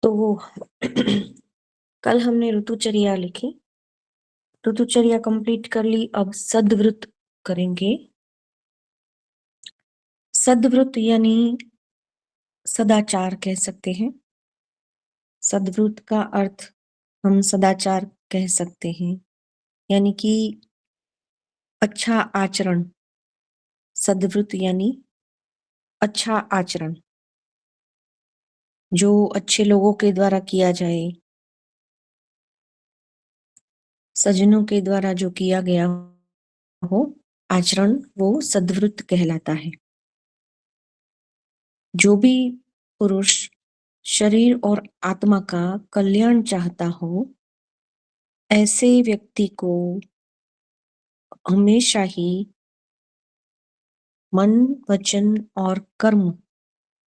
तो कल हमने ऋतुचर्या लिखी, ऋतुचर्या कंप्लीट कर ली। अब सदवृत करेंगे। सदवृत यानी सदाचार कह सकते हैं। सदवृत का अर्थ हम सदाचार कह सकते हैं, यानी कि अच्छा आचरण। सदवृत यानी अच्छा आचरण जो अच्छे लोगों के द्वारा किया जाए, सज्जनों के द्वारा जो किया गया हो आचरण, वो सदवृत कहलाता है। जो भी पुरुष शरीर और आत्मा का कल्याण चाहता हो, ऐसे व्यक्ति को हमेशा ही मन, वचन और कर्म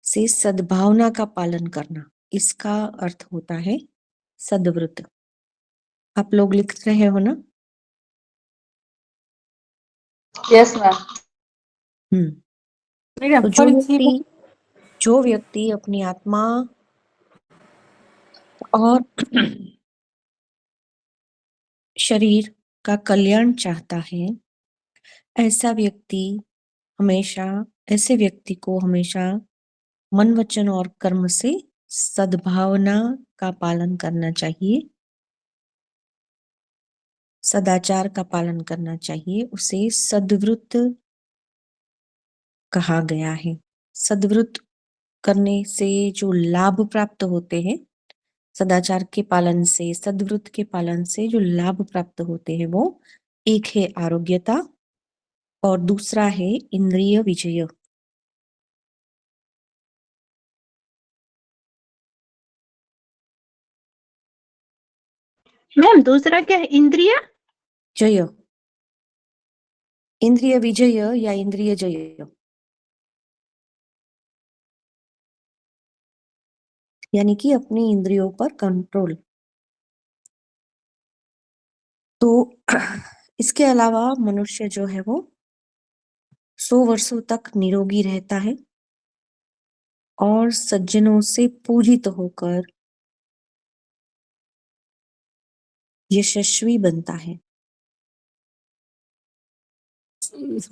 से सद्भावना का पालन करना, इसका अर्थ होता है सदवृत। आप लोग लिख रहे हो ना? Yes ma'am. तो जो व्यक्ति अपनी आत्मा और शरीर का कल्याण चाहता है, ऐसे व्यक्ति को हमेशा मन, वचन और कर्म से सद्भावना का पालन करना चाहिए, सदाचार का पालन करना चाहिए। उसे सदवृत कहा गया है। सदवृत करने से जो लाभ प्राप्त होते हैं, सदाचार के पालन से, सदवृत के पालन से जो लाभ प्राप्त होते हैं, वो एक है आरोग्यता और दूसरा है इंद्रिय विजय। मैम दूसरा क्या है? इंद्रिय जय, इंद्रिय विजय या इंद्रिय जय, यानी कि अपनी इंद्रियों पर कंट्रोल। तो इसके अलावा मनुष्य जो है वो 100 वर्षों तक निरोगी रहता है और सज्जनों से पूजित होकर यशस्वी बनता है।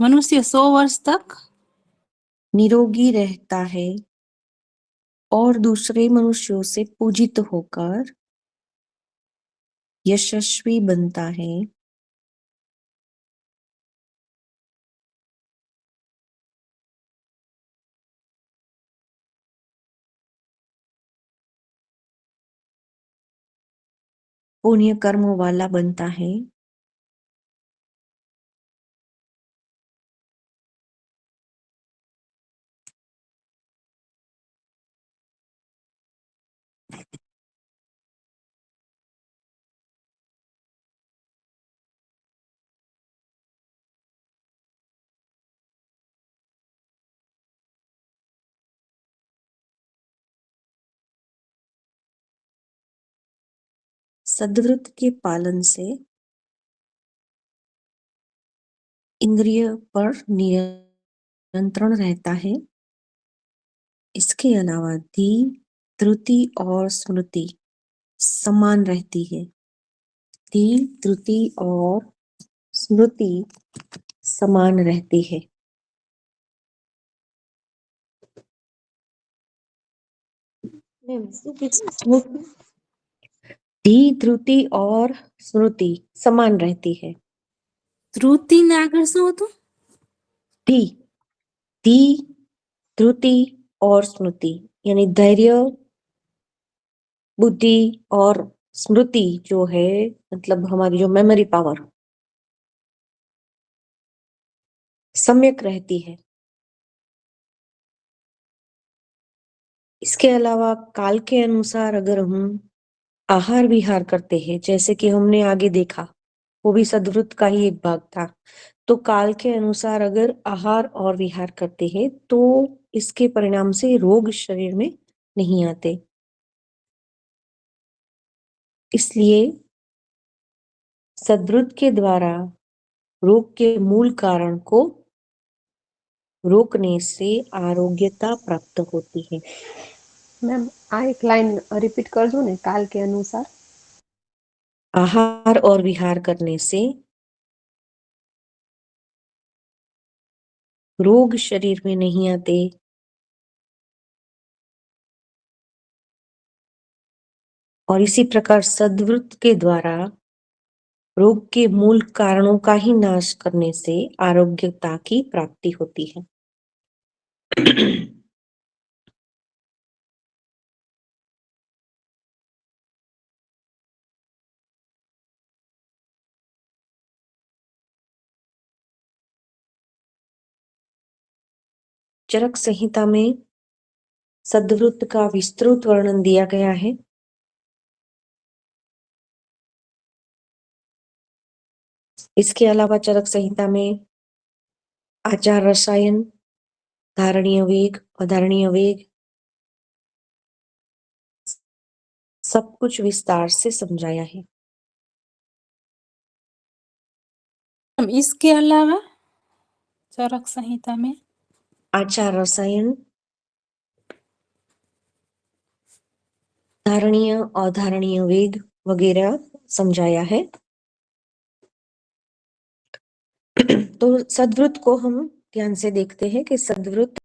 मनुष्य 100 वर्ष तक निरोगी रहता है और दूसरे मनुष्यों से पूजित होकर यशस्वी बनता है। पुण्य कर्म वाला बनता है। सदवृत के पालन से इंद्रिय पर नियंत्रण रहता है। इसके अलावा धी, त्रुटि और स्मृति समान रहती है। धी, त्रुटि और स्मृति समान रहती है। धी, त्रुटि और स्मृति समान रहती है। ત્રુટિ ને આગળ શું હતું? धी, धी, त्रुटि और स्मृति, यानी धैर्य, बुद्धि और स्मृति जो है, मतलब हमारी जो मेमोरी पावर सम्यक रहती है। इसके अलावा काल के अनुसार अगर हम आहार विहार करते हैं, जैसे कि हमने आगे देखा, वो भी सदवृत का ही एक भाग था। तो काल के अनुसार अगर आहार और विहार करते हैं तो इसके परिणाम से रोग शरीर में नहीं आते। इसलिए सदवृत के द्वारा रोग के मूल कारण को रोकने से आरोग्यता प्राप्त होती है। मैम આ એક લાઈન રિપીટ કરજો ને, કાલ के अनुसार। आहार और विहार करने से रोग शरीर में नहीं आते, और इसी प्रकार सद्वृत्त के द्वारा रोग के मूल कारणों का ही नाश करने से आरोग्यता की प्राप्ति होती है। चरक संहिता में सद्वृत्त का विस्तृत वर्णन दिया गया है। इसके अलावा चरक संहिता में आचार रसायन, धारणीय वेग, अधारणीय वेग, सब कुछ विस्तार से समझाया है। इसके अलावा चरक संहिता में आचार रसायन, धारणीय अधारणीय वेग वगैरह समझाया है। तो सद्वृत्त को हम ध्यान से देखते हैं कि सद्वृत्त